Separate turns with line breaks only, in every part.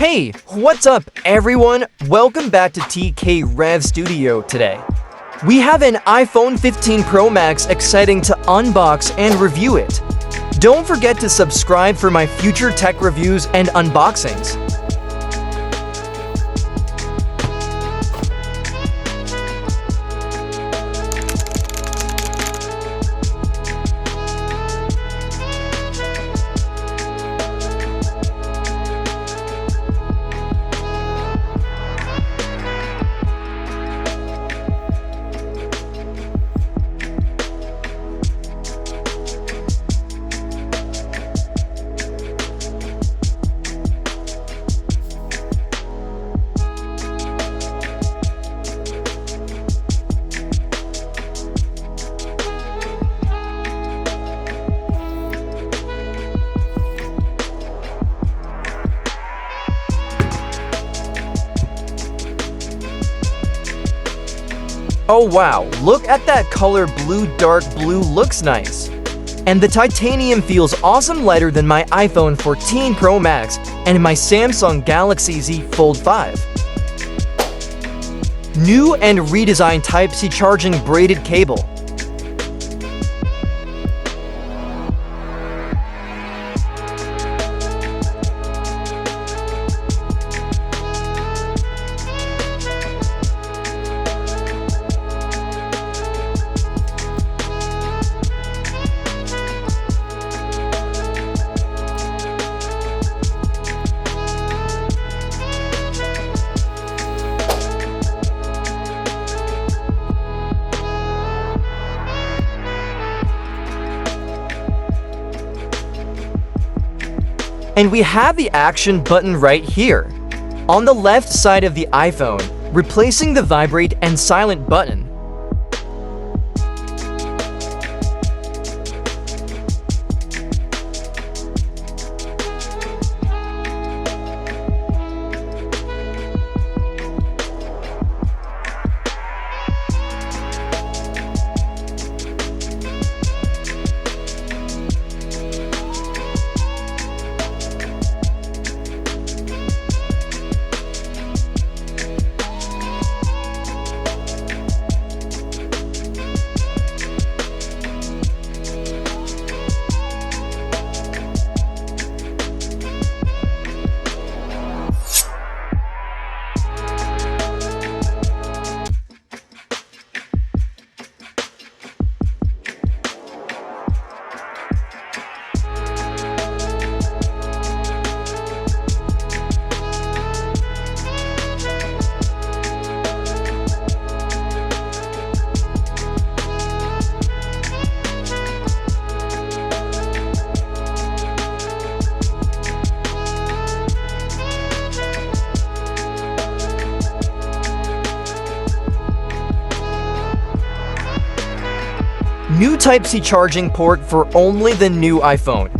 Hey, what's up everyone? Welcome back to TK Rev Studio today. We have an iPhone 15 Pro Max exciting to unbox and review it. Don't forget to subscribe for my future tech reviews and unboxings. Oh wow, look at that color blue, dark blue looks nice. And the titanium feels awesome, lighter than my iPhone 14 Pro Max and my Samsung Galaxy Z Fold 5. New and redesigned Type-C charging braided cable. And we have the action button right here, on the left side of the iPhone, replacing the vibrate and silent button. New Type-C charging port for only the new iPhone.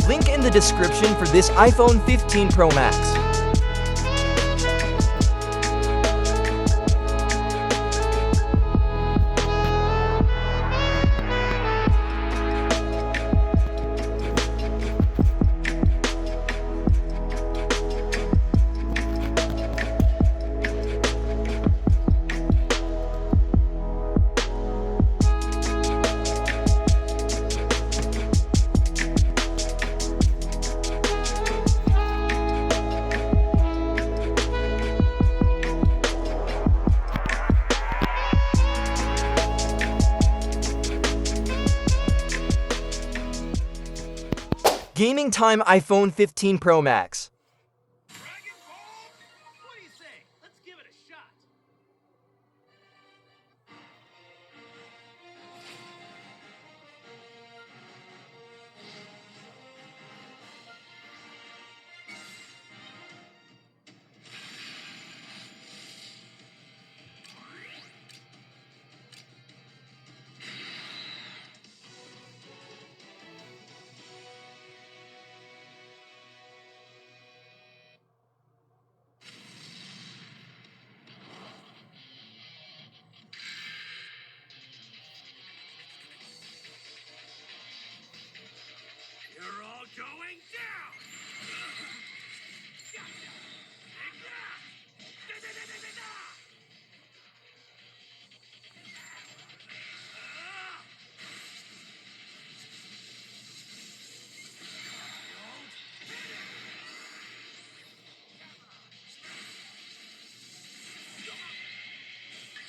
Link in the description for this iPhone 15 Pro Max. Gaming time iPhone 15 Pro Max.
Dragon Ball? What do you say? Let's give it a shot. You're all going down!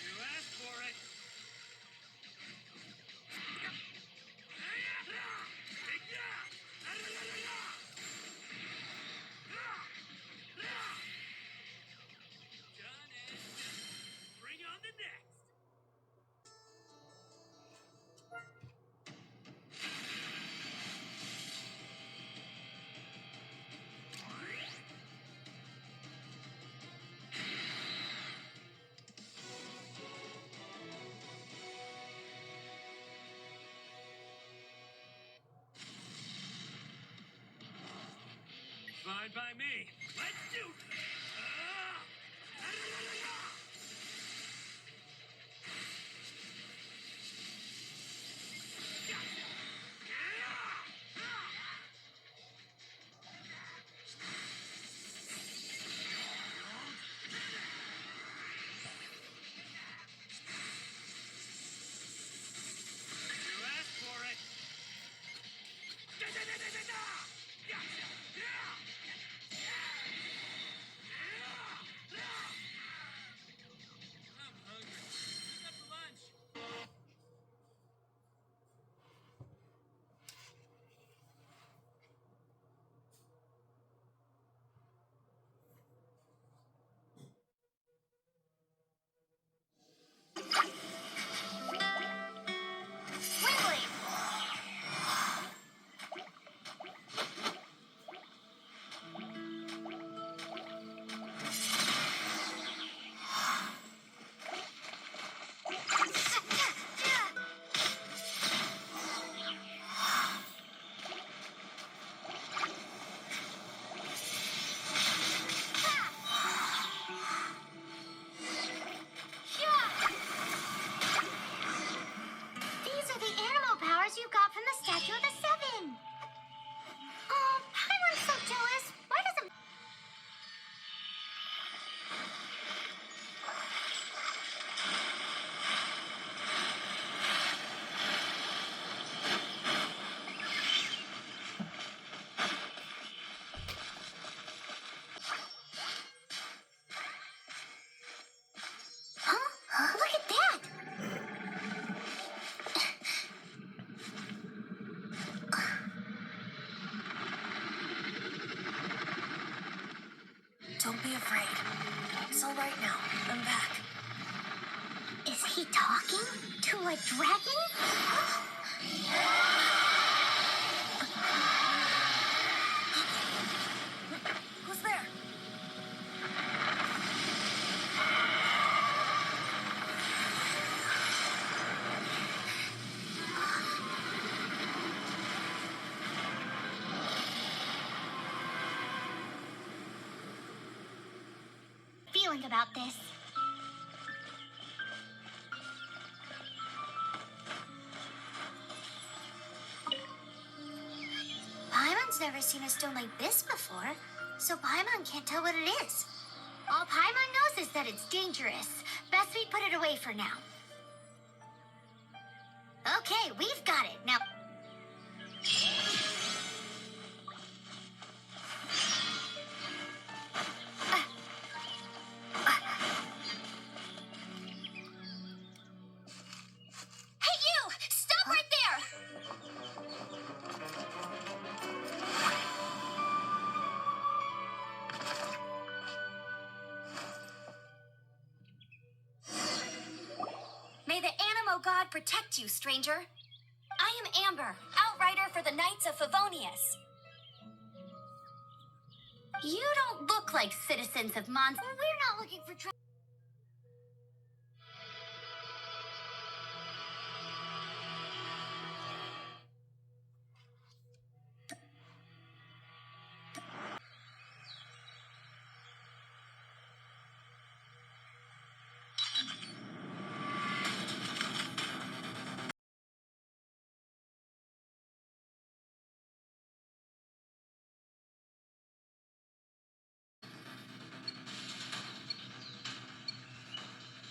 You asked for it! Done it! Bring on the next! Fine by me. Let's do this. You asked for it. I'm hungry. What's up for lunch?
These are the animal powers you got from the Statue of the Seven. Oh, Paimon's so jealous. Why doesn't... Huh? Look at that!
Don't be afraid. It's all right now. I'm back.
Is he talking to a dragon?
Who's there?
Feeling about this. Paimon's never seen a stone like this before, so Paimon can't tell what it is. All Paimon knows is that it's dangerous. Best we put it away for now. Okay, we've got it. Now...
Hey, you! Stop right there!
protect you, stranger. I am Amber, outrider for the Knights of Favonius. You don't look like citizens of Mons. We're not looking for trouble.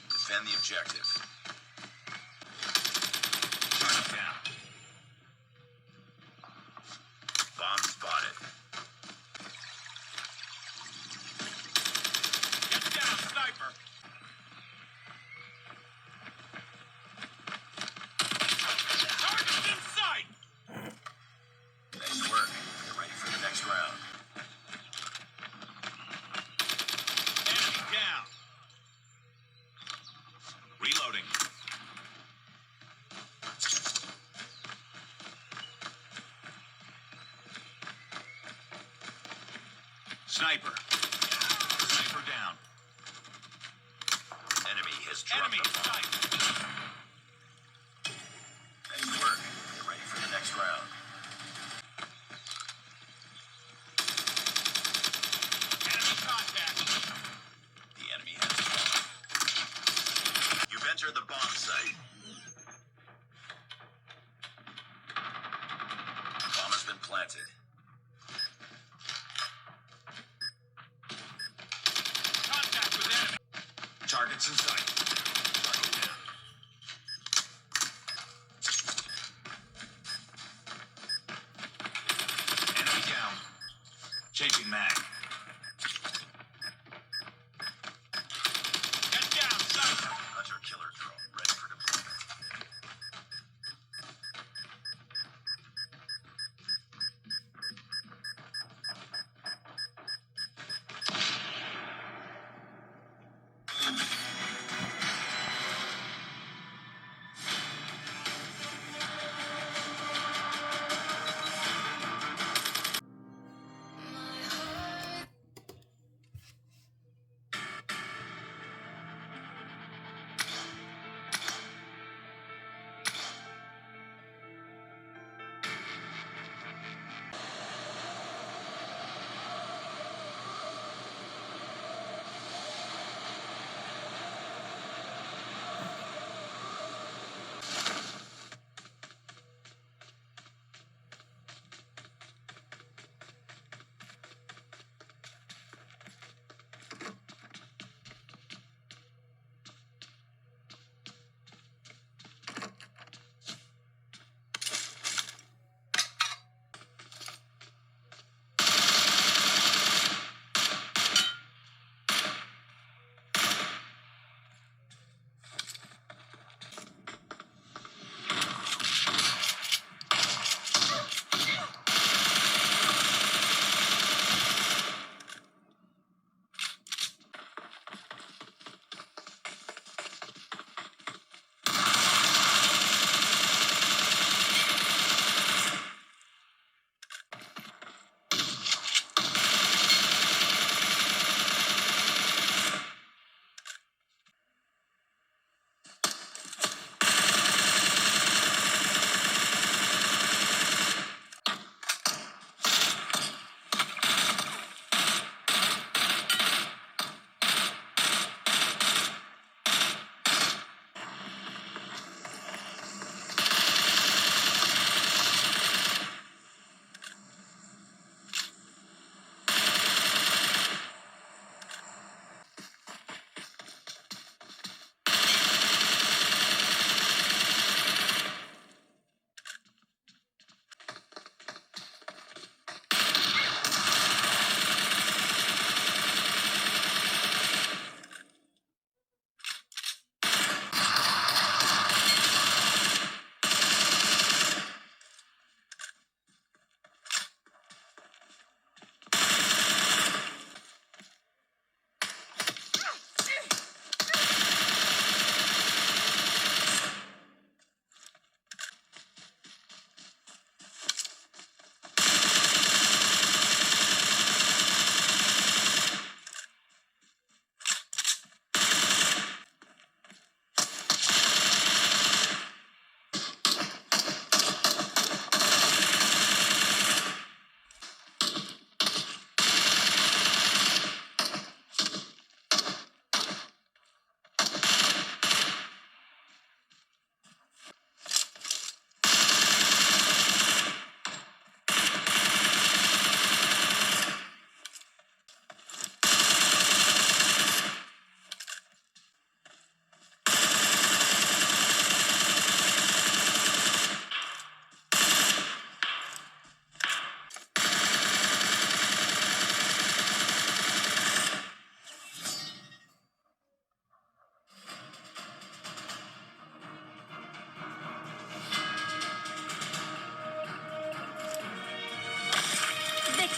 Defend the objective. Target down. Bomb spotted. Get down, sniper! Target's in sight! Nice work. Get ready for the next round. Enemy down. Reloading. Sniper. Sniper down. Enemy has dropped the bomb. Nice work. Get ready for the next round. Enemy contact. The enemy has the bomb. You've entered the bomb site. Bomb has been planted. Contact with enemy. Targets in sight. Target down. Enemy down. Changing mag. Get down, sniper. Hunter killer drone ready for deployment.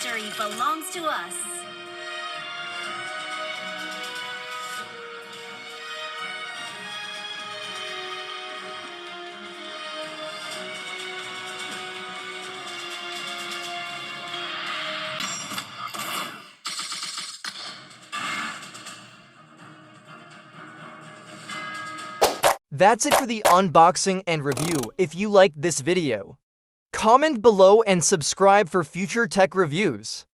Victory belongs to us.
That's it for the unboxing and review. If you liked this video, comment below and subscribe for future tech reviews.